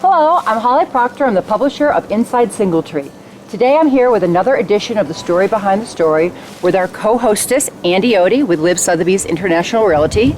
Hello, I'm Holly Proctor. I'm the publisher of Inside Singletree. Today I'm here with another edition of The Story Behind the Story with our co-hostess, Andy Odie with Liv Sotheby's International Realty.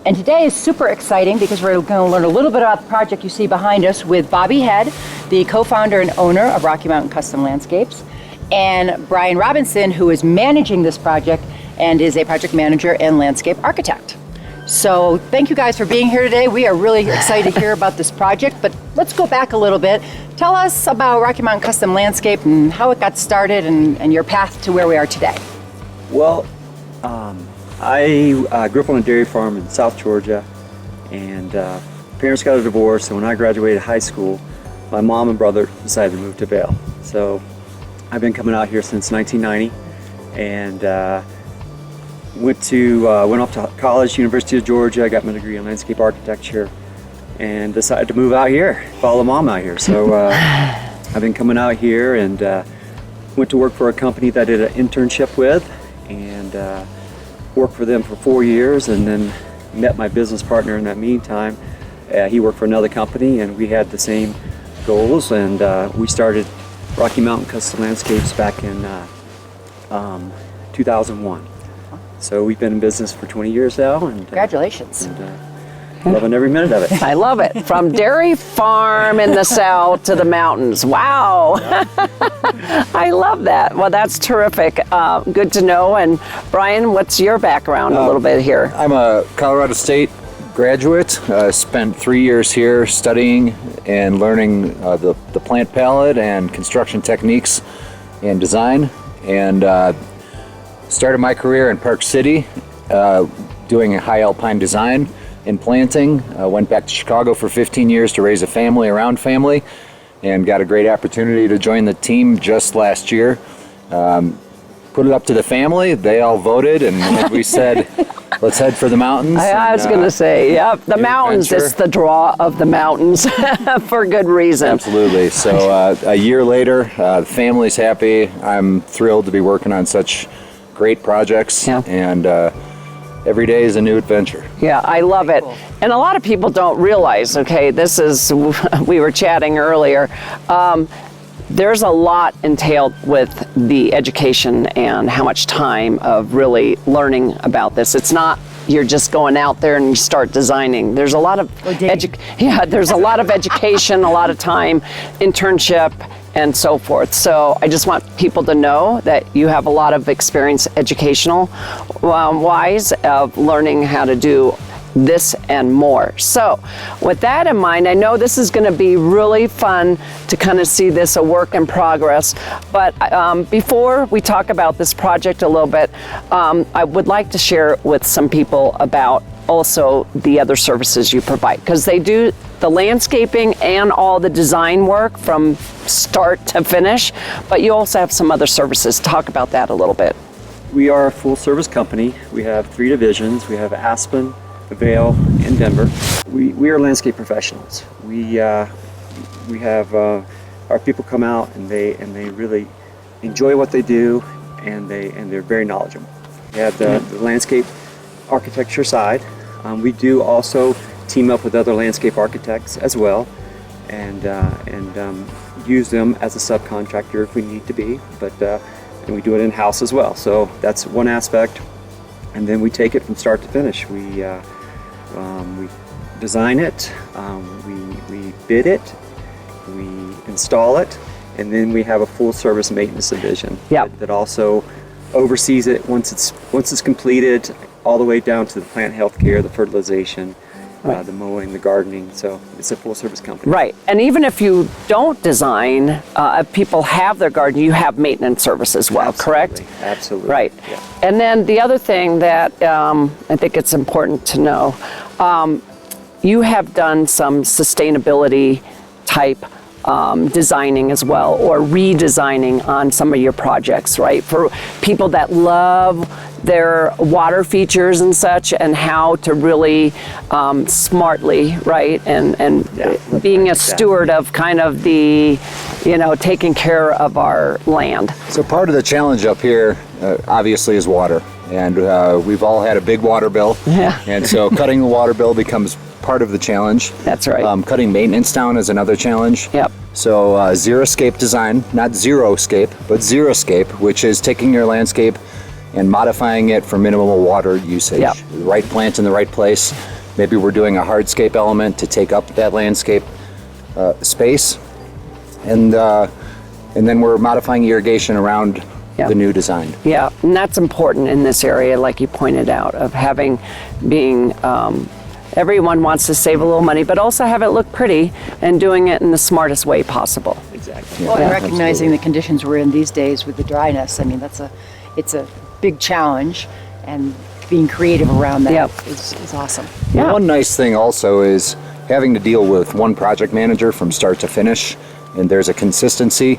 And today is super exciting because we're going to learn a little bit about the project you see behind us with Bobby Head, the co-founder and owner of Rocky Mountain Custom Landscapes, and Brian Robinson, who is managing this project and is a project manager and landscape architect. So thank you guys for being here today. We are really excited to hear about this project, but let's go back a little bit. Tell us about Rocky Mountain Custom Landscape and how it got started and your path to where we are today. Well, I grew up on a dairy farm in South Georgia, and parents got a divorce, and when I graduated high school, my mom and brother decided to move to Vail. So I've been coming out here since 1990, and went off to college, University of Georgia. I got my degree in landscape architecture and decided to move out here, follow mom out here. So I've been coming out here and went to work for a company that I did an internship with, and worked for them for 4 years, and then met my business partner in that meantime. He worked for another company, and we had the same goals, and we started Rocky Mountain Custom Landscapes back in 2001. So we've been in business for 20 years now, and congratulations. Loving every minute of it. I love it. From dairy farm in the south to the mountains. Wow. I love that. Well, that's terrific. Good to know. And Brian, what's your background a little bit here? I'm a Colorado State graduate. Spent 3 years here studying and learning the plant palette and construction techniques and design. And started my career in Park City, doing high alpine design and planting. Went back to Chicago for 15 years to raise a family around family, and got a great opportunity to join the team just last year. Put it up to the family. They all voted, and we said, let's head for the mountains. I was going to say, yep, the mountains. Adventure. It's the draw of the mountains for good reason. Absolutely. So a year later, the family's happy. I'm thrilled to be working on such great projects, and every day is a new adventure. Yeah, I love it. And a lot of people don't realize, okay, this is, we were chatting earlier, there's a lot entailed with the education and how much time of really learning about this. It's not you're just going out there and you start designing. There's a lot of there's a lot of education, a lot of time, internship, and so forth. So I just want people to know that you have a lot of experience educational wise of learning how to do this and more. So with that in mind, I know this is going to be really fun to kind of see this a work in progress, but before we talk about this project a little bit, I would like to share with some people about also the other services you provide, because they do the landscaping and all the design work from start to finish, but you also have some other services. Talk about that a little bit. We are a full service company. We have 3 divisions. We have Aspen, Vail, and Denver. We are landscape professionals. We have our people come out and they really enjoy what they do, and they're very knowledgeable. We have the landscape architecture side. We do also team up with other landscape architects as well, and use them as a subcontractor if we need to be, but and we do it in-house as well. So that's one aspect, and then we take it from start to finish. We design it, we bid it, we install it, and then we have a full service maintenance division that also oversees it once it's completed, all the way down to the plant health care, the fertilization, the mowing, the gardening. So it's a full service company. Right. And even if you don't design, if people have their garden, you have maintenance service as well, correct? Absolutely. Right. Yeah. And then the other thing that I think it's important to know, you have done some sustainability type designing as well, or redesigning on some of your projects, right? For people that love their water features and such, and how to really smartly, right? And being a steward of kind of the, taking care of our land. So part of the challenge up here, obviously, is water. and we've all had a big water bill. Yeah. And so cutting the water bill becomes part of the challenge. That's right. Cutting maintenance down is another challenge. Yep. So zero-scape design, not zero-scape, but zero-scape, which is taking your landscape and modifying it for minimal water usage. Yep. The right plant in the right place. Maybe we're doing a hardscape element to take up that landscape space. And then we're modifying irrigation around Yep. the new design. Yeah, and that's important in this area, like you pointed out, of everyone wants to save a little money, but also have it look pretty and doing it in the smartest way possible. Exactly. Well, and Yeah. recognizing Absolutely. the conditions we're in these days with the dryness, I mean, it's a big challenge, and being creative around that Yep. is awesome. Yeah. One nice thing also is having to deal with one project manager from start to finish, and there's a consistency.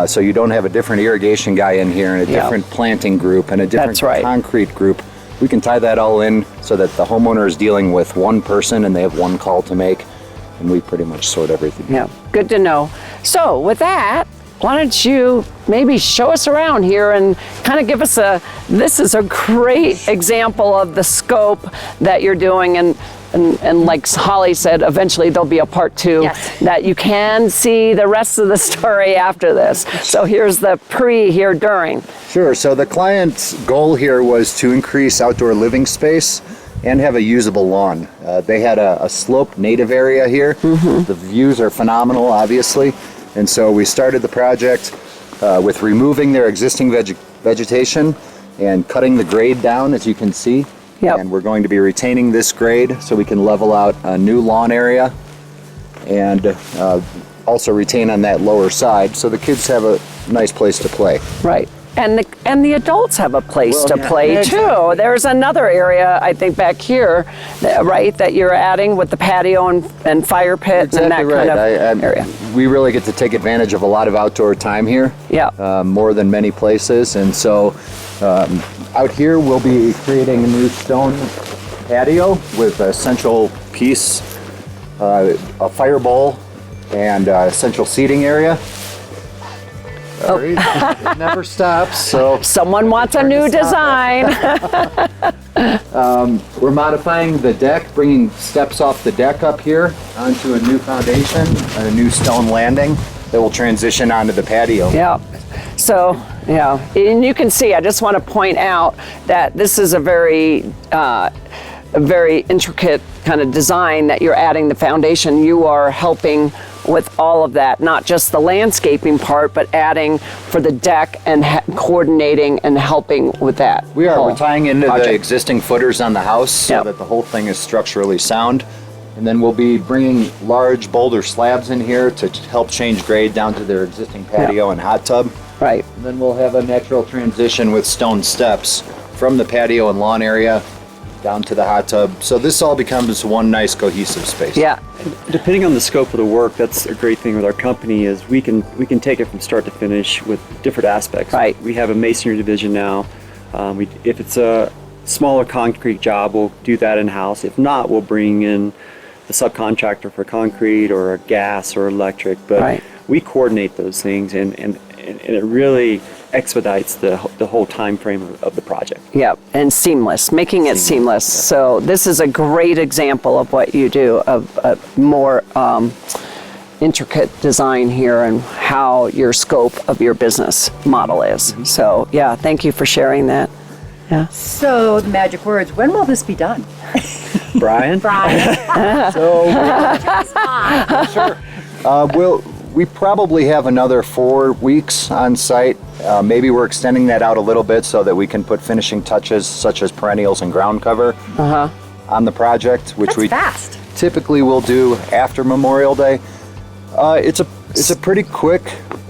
So you don't have a different irrigation guy in here and a Yeah. different planting group and a different That's right. concrete group. We can tie that all in so that the homeowner is dealing with one person and they have one call to make, and we pretty much sort everything. Yeah, good to know. So with that, why don't you maybe show us around here and kind of give us this is a great example of the scope that you're doing, and like Holly said, eventually there'll be a part 2 Yes. that you can see the rest of the story after this. So here's the here during. Sure. So the client's goal here was to increase outdoor living space and have a usable lawn. They had a sloped native area here. Mm-hmm. The views are phenomenal, obviously. And so we started the project with removing their existing vegetation and cutting the grade down, as you can see. Yep. And we're going to be retaining this grade so we can level out a new lawn area and also retain on that lower side so the kids have a nice place to play. Right. And the adults have a place Well, to yeah, play exactly. too. There's another area, I think, back here, right, that you're adding with the patio and fire pit and that kind of area. We really get to take advantage of a lot of outdoor time here. Yeah. More than many places. And so out here we'll be creating a new stone patio with a central piece, a fire bowl, and a central seating area. All right. It never stops. So Someone wants a new design. we're modifying the deck, bringing steps off the deck up here onto a new foundation, a new stone landing that will transition onto the patio. Yeah. So, yeah, and you can see, I just want to point out that this is a very intricate kind of design that you're adding the foundation. You are helping with all of that, not just the landscaping part, but adding for the deck and coordinating and helping with that. We are. whole We're tying into project. the existing footers on the house so Yep. that the whole thing is structurally sound. And then we'll be bringing large boulder slabs in here to help change grade down to their existing patio and hot tub. Right. And then we'll have a natural transition with stone steps from the patio and lawn area down to the hot tub. So this all becomes one nice cohesive space. Yeah. Depending on the scope of the work, that's a great thing with our company is we can take it from start to finish with different aspects. Right. We have a masonry division now. If it's a smaller concrete job, we'll do that in-house. If not, we'll bring in the subcontractor for concrete or gas or electric. But Right. we coordinate those things, and it really expedites the whole time frame of the project. Yeah, and seamless, making it seamless. So this is a great example of what you do, of a more intricate design here and how your scope of your business model is. So yeah, thank you for sharing that. Yeah. So, the magic words, when will this be done? Brian? We probably have another 4 weeks on site. Maybe we're extending that out a little bit so that we can put finishing touches such as perennials and ground cover on the project, which That's we fast. typically will do after Memorial Day. It's a pretty quick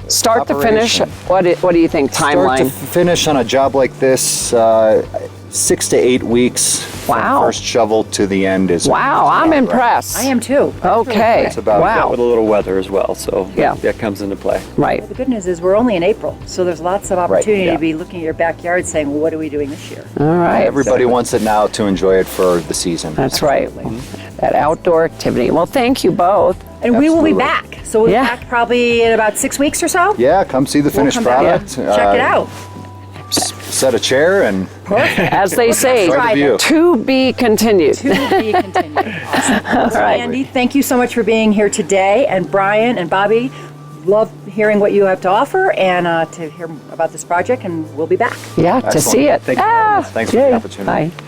Start to finish, operation. what do you think timeline? Start to finish on a job like this, 6 to 8 weeks Wow. from first shovel to the end is. Wow, I'm impressed. I am too. Okay. That's about it. Wow. With a little weather as well, so Yeah. that comes into play. Right. The good news is we're only in April, so there's lots of opportunity yeah. to be looking at your backyard saying, well, what are we doing this year? All right. Everybody wants it now to enjoy it for the season. That's right. That outdoor activity. Well, thank you both. And we will be Absolutely. back. So we'll be Yeah. back probably in about 6 weeks or so. Yeah, come see the finished We'll come back. product. Check it out. set a chair and As they say, enjoy the view. to be continued. To be continued. Awesome. So, right. Andy, thank you so much for being here today. And Brian and Bobby, love hearing what you have to offer and to hear about this project. And we'll be back. Yeah, to Excellent. see it. Thank you. Thanks for the yay. opportunity. Bye.